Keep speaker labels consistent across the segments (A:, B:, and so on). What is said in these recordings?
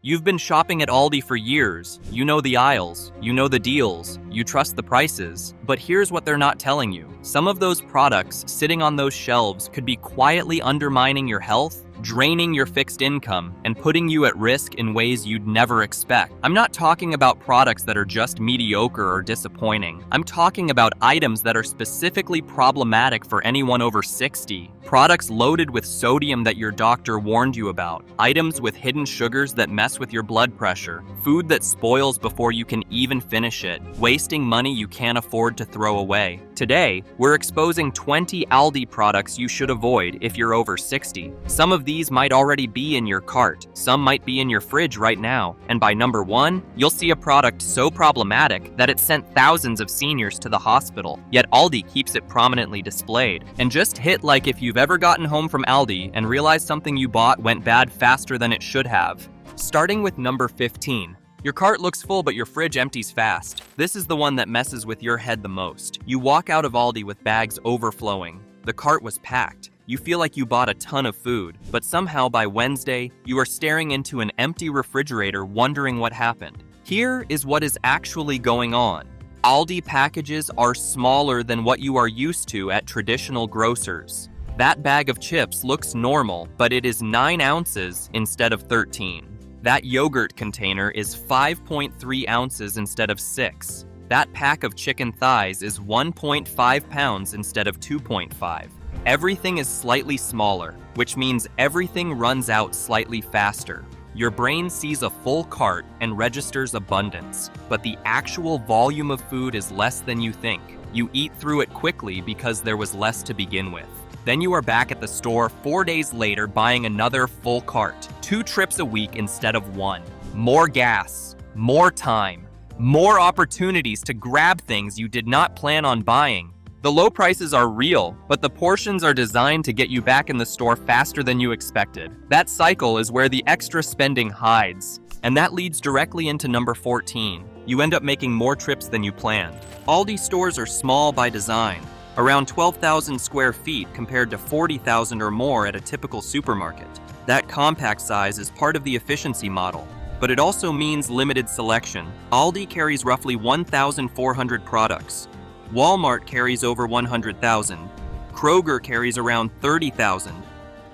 A: You've been shopping at Aldi for years. You know the aisles, you know the deals, you trust the prices. But here's what they're not telling you. Some of those products sitting on those shelves could be quietly undermining your health, draining your fixed income, and putting you at risk in ways you'd never expect. I'm not talking about products that are just mediocre or disappointing. I'm talking about items that are specifically problematic for anyone over 60. Products loaded with sodium that your doctor warned you about. Items with hidden sugars that mess with your blood pressure. Food that spoils before you can even finish it. Wasting money you can't afford to throw away. Today, we're exposing 20 Aldi products you should avoid if you're over 60. Some of these might already be in your cart. Some might be in your fridge right now. And by number 1, you'll see a product so problematic that it sent thousands of seniors to the hospital. Yet Aldi keeps it prominently displayed. And just hit like if you've ever gotten home from Aldi and realized something you bought went bad faster than it should have. Starting with number 15. Your cart looks full, but your fridge empties fast. This is the one that messes with your head the most. You walk out of Aldi with bags overflowing. The cart was packed. You feel like you bought a ton of food, but somehow by Wednesday, you are staring into an empty refrigerator wondering what happened. Here is what is actually going on. Aldi packages are smaller than what you are used to at traditional grocers. That bag of chips looks normal, but it is 9 ounces instead of 13. That yogurt container is 5.3 ounces instead of 6. That pack of chicken thighs is 1.5 pounds instead of 2.5. Everything is slightly smaller, which means everything runs out slightly faster. Your brain sees a full cart and registers abundance, but the actual volume of food is less than you think. You eat through it quickly because there was less to begin with. Then you are back at the store 4 days later buying another full cart. 2 trips a week instead of 1. More gas, more time, more opportunities to grab things you did not plan on buying. The low prices are real, but the portions are designed to get you back in the store faster than you expected. That cycle is where the extra spending hides. And that leads directly into number 14. You end up making more trips than you planned. Aldi stores are small by design. Around 12,000 square feet compared to 40,000 or more at a typical supermarket. That compact size is part of the efficiency model, but it also means limited selection. Aldi carries roughly 1,400 products. Walmart carries over 100,000. Kroger carries around 30,000.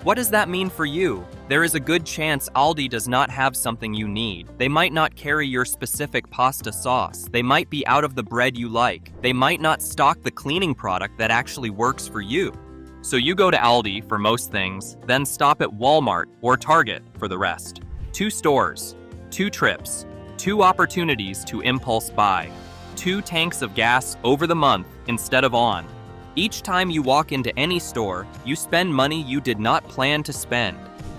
A: What does that mean for you? There is a good chance Aldi does not have something you need. They might not carry your specific pasta sauce. They might be out of the bread you like. They might not stock the cleaning product that actually works for you. So you go to Aldi for most things, then stop at Walmart or Target for the rest. 2 stores, 2 trips, 2 opportunities to impulse buy, 2 tanks of gas over the month instead of on. Each time you walk into any store, you spend money you did not plan to spend.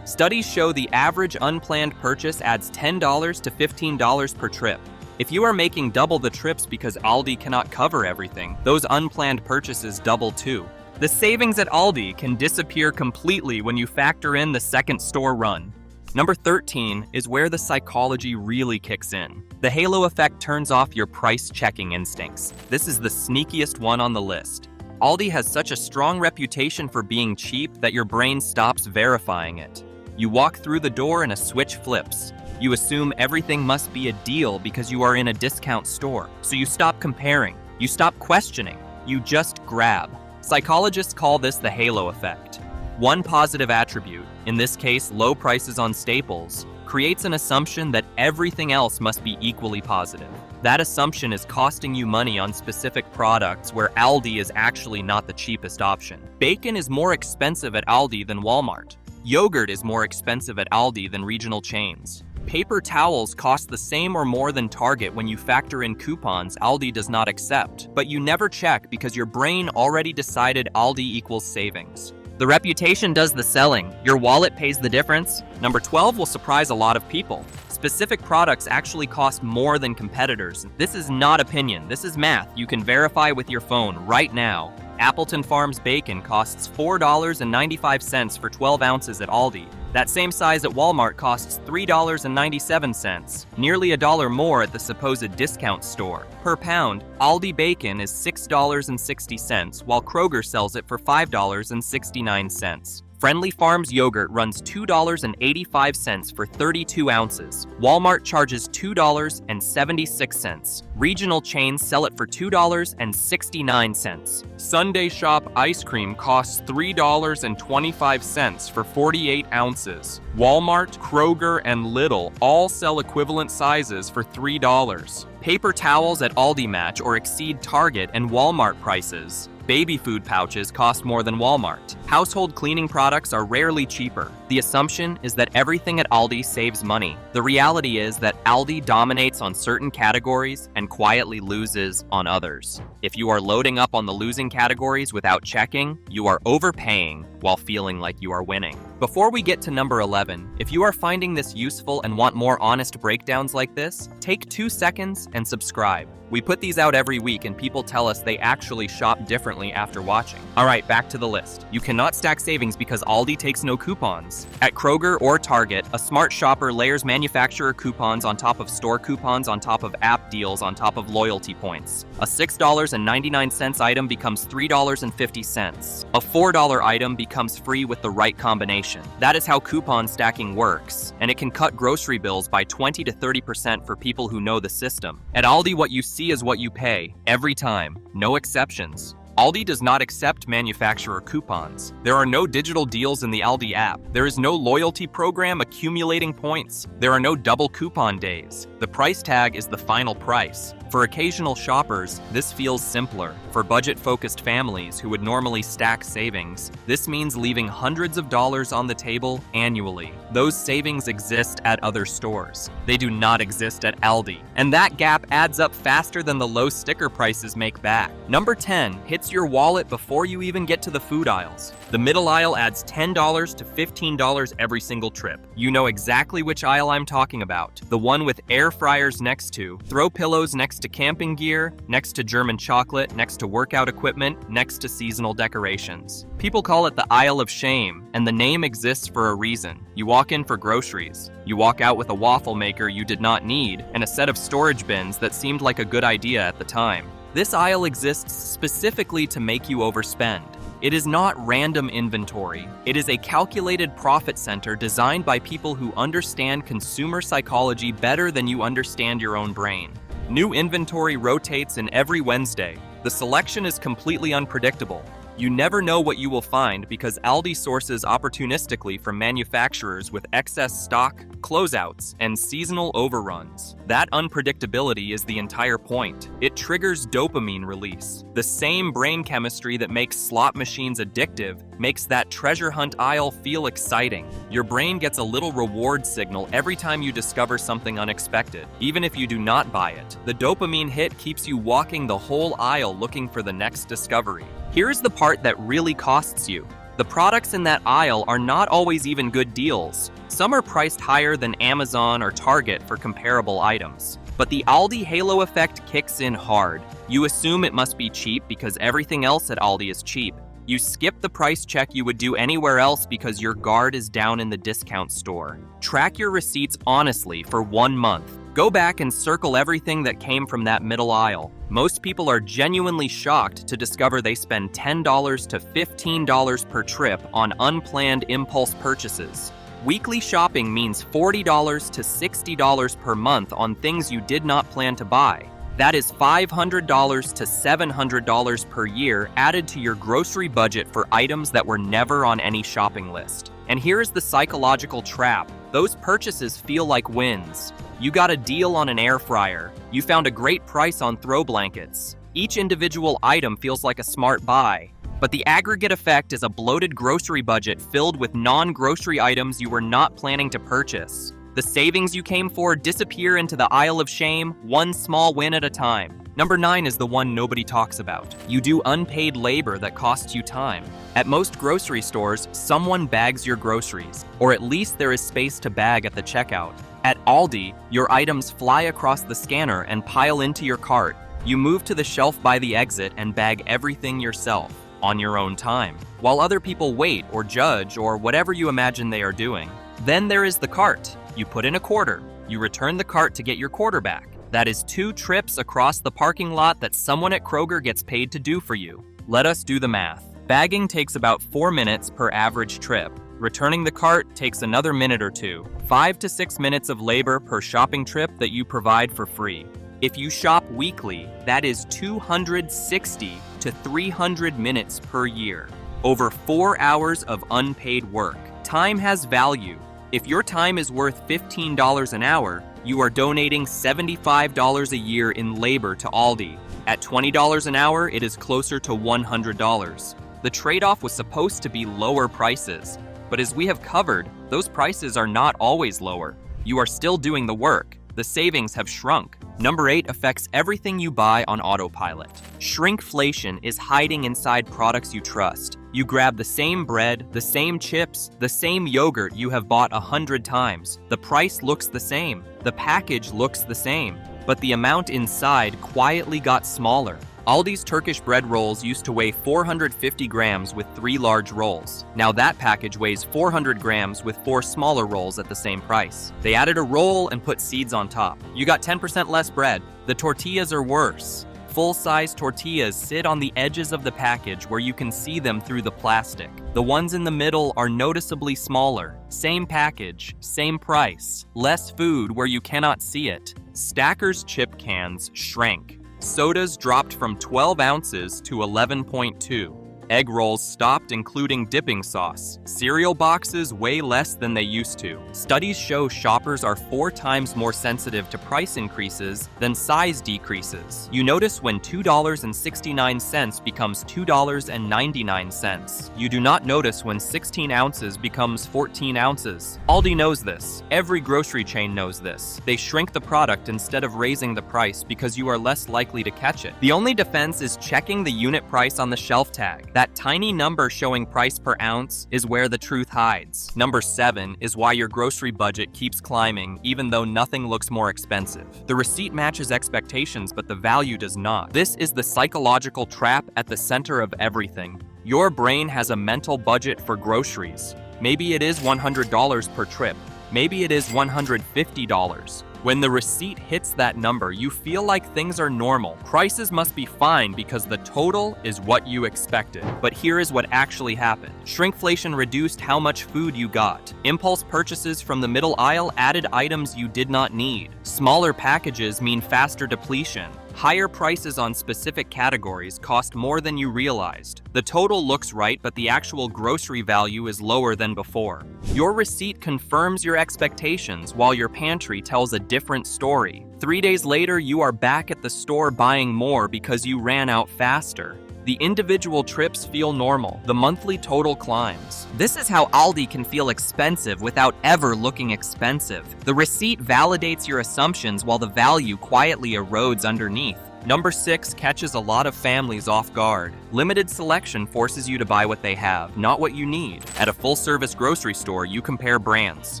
A: Studies show the average unplanned purchase adds $10 to $15 per trip. If you are making double the trips because Aldi cannot cover everything, those unplanned purchases double too. The savings at Aldi can disappear completely when you factor in the second store run. Number 13 is where the psychology really kicks in. The halo effect turns off your price-checking instincts. This is the sneakiest one on the list. Aldi has such a strong reputation for being cheap that your brain stops verifying it. You walk through the door and a switch flips. You assume everything must be a deal because you are in a discount store. So you stop comparing. You stop questioning. You just grab. Psychologists call this the halo effect. One positive attribute, in this case low prices on staples, creates an assumption that everything else must be equally positive. That assumption is costing you money on specific products where Aldi is actually not the cheapest option. Bacon is more expensive at Aldi than Walmart. Yogurt is more expensive at Aldi than regional chains. Paper towels cost the same or more than Target when you factor in coupons Aldi does not accept, but you never check because your brain already decided Aldi equals savings. The reputation does the selling. Your wallet pays the difference. Number 12 will surprise a lot of people. Specific products actually cost more than competitors. This is not opinion. This is math you can verify with your phone right now. Appleton Farms bacon costs $4.95 for 12 ounces at Aldi. That same size at Walmart costs $3.97, nearly $1 more at the supposed discount store. Per pound, Aldi bacon is $6.60, while Kroger sells it for $5.69. Friendly Farms yogurt runs $2.85 for 32 ounces. Walmart charges $2.76. Regional chains sell it for $2.69. Sunday Shop ice cream costs $3.25 for 48 ounces. Walmart, Kroger, and Lidl all sell equivalent sizes for $3. Paper towels at Aldi match or exceed Target and Walmart prices. Baby food pouches cost more than Walmart. Household cleaning products are rarely cheaper. The assumption is that everything at Aldi saves money. The reality is that Aldi dominates on certain categories and quietly loses on others. If you are loading up on the losing categories without checking, you are overpaying while feeling like you are winning. Before we get to number 11, if you are finding this useful and want more honest breakdowns like this, take 2 seconds and subscribe. We put these out every week and people tell us they actually shop differently after watching. All right, back to the list. You cannot stack savings because Aldi takes no coupons. At Kroger or Target, a smart shopper layers manufacturer coupons on top of store coupons on top of app deals on top of loyalty points. A $6.99 item becomes $3.50. A $4 item becomes free with the right combination. That is how coupon stacking works, and it can cut grocery bills by 20 to 30% for people who know the system. At Aldi, what you see is what you pay, every time, no exceptions. Aldi does not accept manufacturer coupons. There are no digital deals in the Aldi app. There is no loyalty program accumulating points. There are no double coupon days. The price tag is the final price. For occasional shoppers, this feels simpler. For budget-focused families who would normally stack savings, this means leaving hundreds of dollars on the table annually. Those savings exist at other stores. They do not exist at Aldi. And that gap adds up faster than the low sticker prices make back. Number 10 hits your wallet before you even get to the food aisles. The middle aisle adds $10 to $15 every single trip. You know exactly which aisle I'm talking about. The one with air fryers next to, throw pillows next to camping gear, next to German chocolate, next to workout equipment, next to seasonal decorations. People call it the aisle of shame, and the name exists for a reason. You walk in for groceries. You walk out with a waffle maker you did not need and a set of storage bins that seemed like a good idea at the time. This aisle exists specifically to make you overspend. It is not random inventory. It is a calculated profit center designed by people who understand consumer psychology better than you understand your own brain. New inventory rotates in every Wednesday. The selection is completely unpredictable. You never know what you will find because Aldi sources opportunistically from manufacturers with excess stock, closeouts, and seasonal overruns. That unpredictability is the entire point. It triggers dopamine release. The same brain chemistry that makes slot machines addictive makes that treasure hunt aisle feel exciting. Your brain gets a little reward signal every time you discover something unexpected, even if you do not buy it. The dopamine hit keeps you walking the whole aisle looking for the next discovery. Here's the part that really costs you. The products in that aisle are not always even good deals. Some are priced higher than Amazon or Target for comparable items. But the Aldi halo effect kicks in hard. You assume it must be cheap because everything else at Aldi is cheap. You skip the price check you would do anywhere else because your guard is down in the discount store. Track your receipts honestly for 1 month. Go back and circle everything that came from that middle aisle. Most people are genuinely shocked to discover they spend $10 to $15 per trip on unplanned impulse purchases. Weekly shopping means $40 to $60 per month on things you did not plan to buy. That is $500 to $700 per year added to your grocery budget for items that were never on any shopping list. And here's the psychological trap. Those purchases feel like wins. You got a deal on an air fryer. You found a great price on throw blankets. Each individual item feels like a smart buy. But the aggregate effect is a bloated grocery budget filled with non-grocery items you were not planning to purchase. The savings you came for disappear into the aisle of shame, one small win at a time. Number 9 is the one nobody talks about. You do unpaid labor that costs you time. At most grocery stores, someone bags your groceries, or at least there is space to bag at the checkout. At Aldi, your items fly across the scanner and pile into your cart. You move to the shelf by the exit and bag everything yourself, on your own time, while other people wait or judge or whatever you imagine they are doing. Then there is the cart. You put in a quarter. You return the cart to get your quarter back. That is 2 trips across the parking lot that someone at Kroger gets paid to do for you. Let us do the math. Bagging takes about 4 minutes per average trip. Returning the cart takes another minute or two. 5 to 6 minutes of labor per shopping trip that you provide for free. If you shop weekly, that is 260 to 300 minutes per year. Over 4 hours of unpaid work. Time has value. If your time is worth $15 an hour, you are donating $75 a year in labor to Aldi. At $20 an hour, it is closer to $100. The trade-off was supposed to be lower prices, but as we have covered, those prices are not always lower. You are still doing the work. The savings have shrunk. Number 8 affects everything you buy on autopilot. Shrinkflation is hiding inside products you trust. You grab the same bread, the same chips, the same yogurt you have bought 100 times. The price looks the same. The package looks the same. But the amount inside quietly got smaller. Aldi's Turkish bread rolls used to weigh 450 grams with 3 large rolls. Now that package weighs 400 grams with 4 smaller rolls at the same price. They added a roll and put seeds on top. You got 10% less bread. The tortillas are worse. Full-size tortillas sit on the edges of the package where you can see them through the plastic. The ones in the middle are noticeably smaller. Same package, same price. Less food where you cannot see it. Stackers chip cans shrank. Sodas dropped from 12 ounces to 11.2. Egg rolls stopped including dipping sauce. Cereal boxes weigh less than they used to. Studies show shoppers are 4 times more sensitive to price increases than size decreases. You notice when $2.69 becomes $2.99. You do not notice when 16 ounces becomes 14 ounces. Aldi knows this. Every grocery chain knows this. They shrink the product instead of raising the price because you are less likely to catch it. The only defense is checking the unit price on the shelf tag. That tiny number showing price per ounce is where the truth hides. Number 7 is why your grocery budget keeps climbing even though nothing looks more expensive. The receipt matches expectations, but the value does not. This is the psychological trap at the center of everything. Your brain has a mental budget for groceries. Maybe it is $100 per trip. Maybe it is $150. When the receipt hits that number, you feel like things are normal. Prices must be fine because the total is what you expected. But here is what actually happened. Shrinkflation reduced how much food you got. Impulse purchases from the middle aisle added items you did not need. Smaller packages mean faster depletion. Higher prices on specific categories cost more than you realized. The total looks right, but the actual grocery value is lower than before. Your receipt confirms your expectations while your pantry tells a different story. 3 days later, you are back at the store buying more because you ran out faster. The individual trips feel normal. The monthly total climbs. This is how Aldi can feel expensive without ever looking expensive. The receipt validates your assumptions while the value quietly erodes underneath. Number 6 catches a lot of families off guard. Limited selection forces you to buy what they have, not what you need. At a full-service grocery store, you compare brands.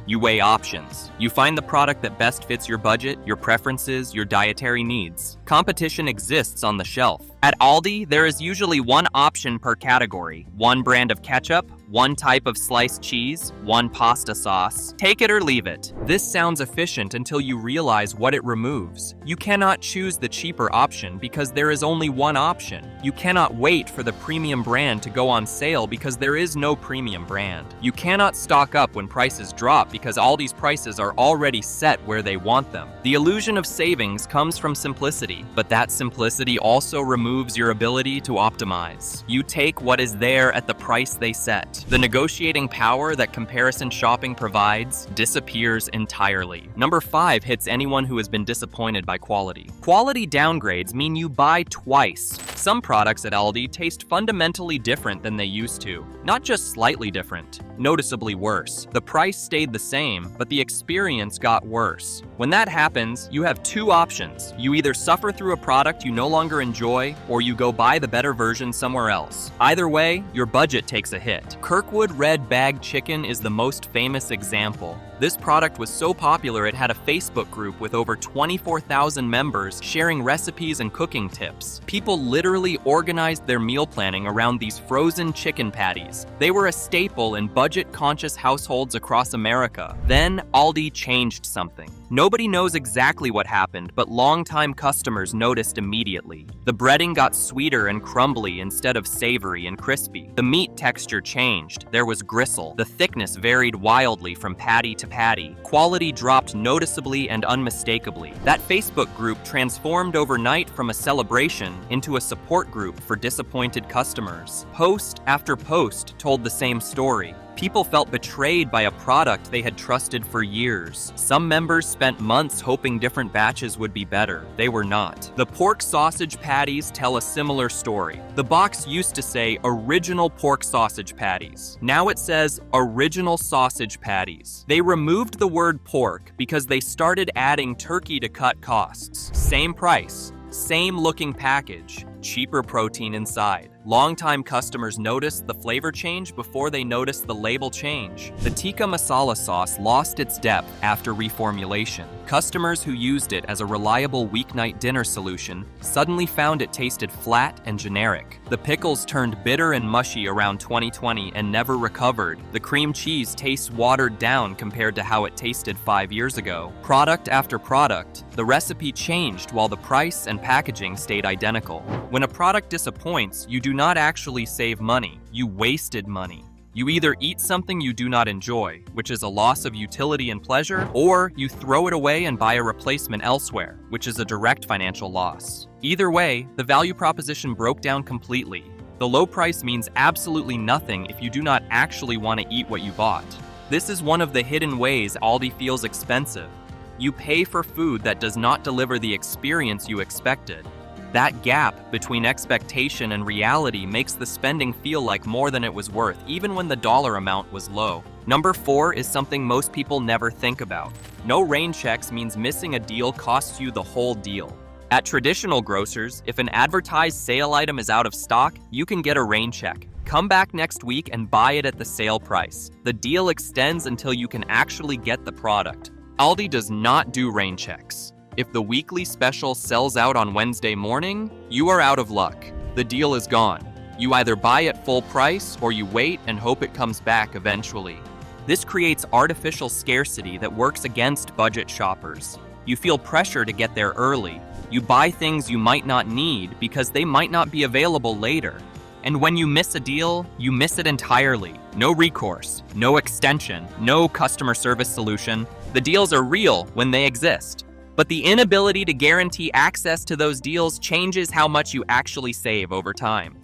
A: You weigh options. You find the product that best fits your budget, your preferences, your dietary needs. Competition exists on the shelf. At Aldi, there is usually one option per category. One brand of ketchup, one type of sliced cheese, one pasta sauce. Take it or leave it. This sounds efficient until you realize what it removes. You cannot choose the cheaper option because there is only one option. You cannot wait for the premium brand to go on sale because there is no premium brand. You cannot stock up when prices drop because Aldi's prices are already set where they want them. The illusion of savings comes from simplicity, but that simplicity also removes your ability to optimize. You take what is there at the price they set. The negotiating power that comparison shopping provides disappears entirely. Number 5 hits anyone who has been disappointed by quality. Quality downgrades mean you buy twice. Some products at Aldi taste fundamentally different than they used to. Not just slightly different, noticeably worse. The price stayed the same, but the experience got worse. When that happens, you have 2 options. You either suffer through a product you no longer enjoy, or you go buy the better version somewhere else. Either way, your budget takes a hit. Kirkwood Red Bag Chicken is the most famous example. This product was so popular it had a Facebook group with over 24,000 members sharing recipes and cooking tips. People literally organized their meal planning around these frozen chicken patties. They were a staple in budget-conscious households across America. Then Aldi changed something. Nobody knows exactly what happened, but longtime customers noticed immediately. The breading got sweeter and crumbly instead of savory and crispy. The meat texture changed. There was gristle. The thickness varied wildly from patty to patty. Quality dropped noticeably and unmistakably. That Facebook group transformed overnight from a celebration into a support group for disappointed customers. Post after post told the same story. People felt betrayed by a product they had trusted for years. Some members spent months hoping different batches would be better. They were not. The pork sausage patties tell a similar story. The box used to say original pork sausage patties. Now it says original sausage patties. They removed the word pork because they started adding turkey to cut costs. Same price, same looking package, cheaper protein inside. Longtime customers noticed the flavor change before they noticed the label change. The tikka masala sauce lost its depth after reformulation. Customers who used it as a reliable weeknight dinner solution suddenly found it tasted flat and generic. The pickles turned bitter and mushy around 2020 and never recovered. The cream cheese tastes watered down compared to how it tasted 5 years ago. Product after product, the recipe changed while the price and packaging stayed identical. When a product disappoints, you do not actually save money, you wasted money. You either eat something you do not enjoy, which is a loss of utility and pleasure, or you throw it away and buy a replacement elsewhere, which is a direct financial loss. Either way, the value proposition broke down completely. The low price means absolutely nothing if you do not actually want to eat what you bought. This is one of the hidden ways Aldi feels expensive. You pay for food that does not deliver the experience you expected. That gap between expectation and reality makes the spending feel like more than it was worth, even when the dollar amount was low. Number 4 is something most people never think about. No rain checks means missing a deal costs you the whole deal. At traditional grocers, if an advertised sale item is out of stock, you can get a rain check. Come back next week and buy it at the sale price. The deal extends until you can actually get the product. Aldi does not do rain checks. If the weekly special sells out on Wednesday morning, you are out of luck. The deal is gone. You either buy at full price or you wait and hope it comes back eventually. This creates artificial scarcity that works against budget shoppers. You feel pressure to get there early. You buy things you might not need because they might not be available later. And when you miss a deal, you miss it entirely. No recourse, no extension, no customer service solution. The deals are real when they exist. But the inability to guarantee access to those deals changes how much you actually save over time.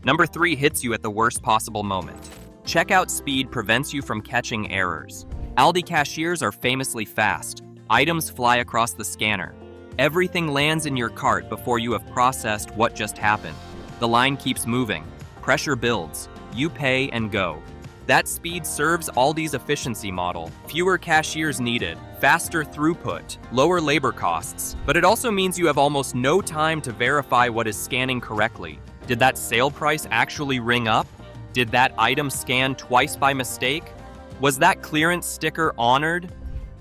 A: Number 3 hits you at the worst possible moment. Checkout speed prevents you from catching errors. Aldi cashiers are famously fast. Items fly across the scanner. Everything lands in your cart before you have processed what just happened. The line keeps moving. Pressure builds. You pay and go. That speed serves Aldi's efficiency model. Fewer cashiers needed, faster throughput, lower labor costs. But it also means you have almost no time to verify what is scanning correctly. Did that sale price actually ring up? Did that item scan twice by mistake? Was that clearance sticker honored?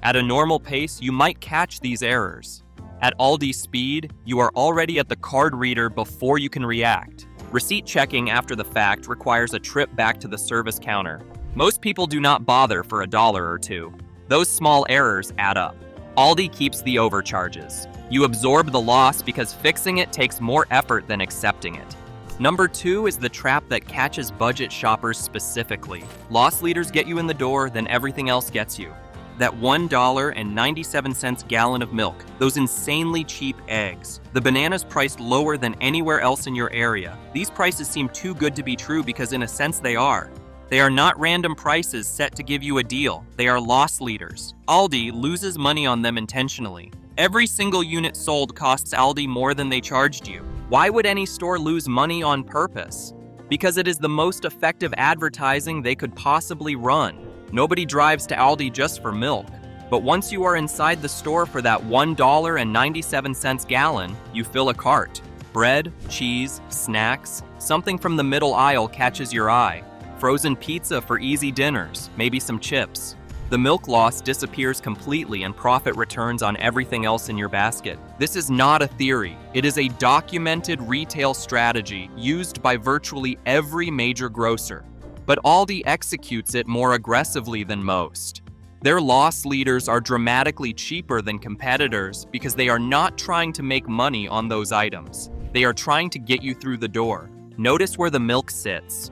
A: At a normal pace, you might catch these errors. At Aldi speed, you are already at the card reader before you can react. Receipt checking after the fact requires a trip back to the service counter. Most people do not bother for $1 or $2. Those small errors add up. Aldi keeps the overcharges. You absorb the loss because fixing it takes more effort than accepting it. Number 2 is the trap that catches budget shoppers specifically. Loss leaders get you in the door, then everything else gets you. That $1.97 gallon of milk, those insanely cheap eggs, the bananas priced lower than anywhere else in your area. These prices seem too good to be true because in a sense they are. They are not random prices set to give you a deal. They are loss leaders. Aldi loses money on them intentionally. Every single unit sold costs Aldi more than they charged you. Why would any store lose money on purpose? Because it is the most effective advertising they could possibly run. Nobody drives to Aldi just for milk. But once you are inside the store for that $1.97 gallon, you fill a cart. Bread, cheese, snacks, something from the middle aisle catches your eye. Frozen pizza for easy dinners, maybe some chips. The milk loss disappears completely and profit returns on everything else in your basket. This is not a theory. It is a documented retail strategy used by virtually every major grocer. But Aldi executes it more aggressively than most. Their loss leaders are dramatically cheaper than competitors because they are not trying to make money on those items. They are trying to get you through the door. Notice where the milk sits.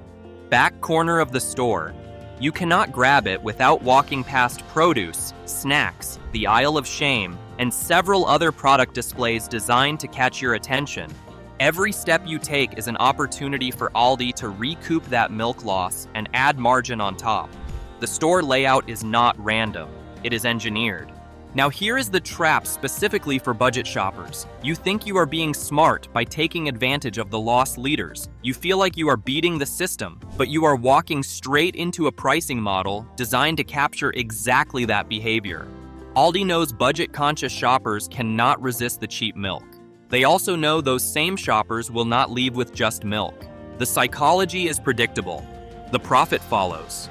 A: Back corner of the store. You cannot grab it without walking past produce, snacks, the aisle of shame, and several other product displays designed to catch your attention. Every step you take is an opportunity for Aldi to recoup that milk loss and add margin on top. The store layout is not random, it is engineered. Now here is the trap specifically for budget shoppers. You think you are being smart by taking advantage of the loss leaders. You feel like you are beating the system, but you are walking straight into a pricing model designed to capture exactly that behavior. Aldi knows budget-conscious shoppers cannot resist the cheap milk. They also know those same shoppers will not leave with just milk. The psychology is predictable. The profit follows.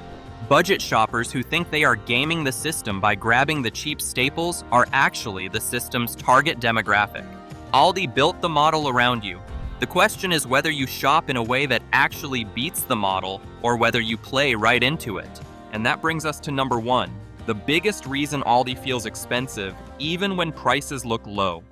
A: Budget shoppers who think they are gaming the system by grabbing the cheap staples are actually the system's target demographic. Aldi built the model around you. The question is whether you shop in a way that actually beats the model or whether you play right into it. And that brings us to number 1, the biggest reason Aldi feels expensive even when prices look low.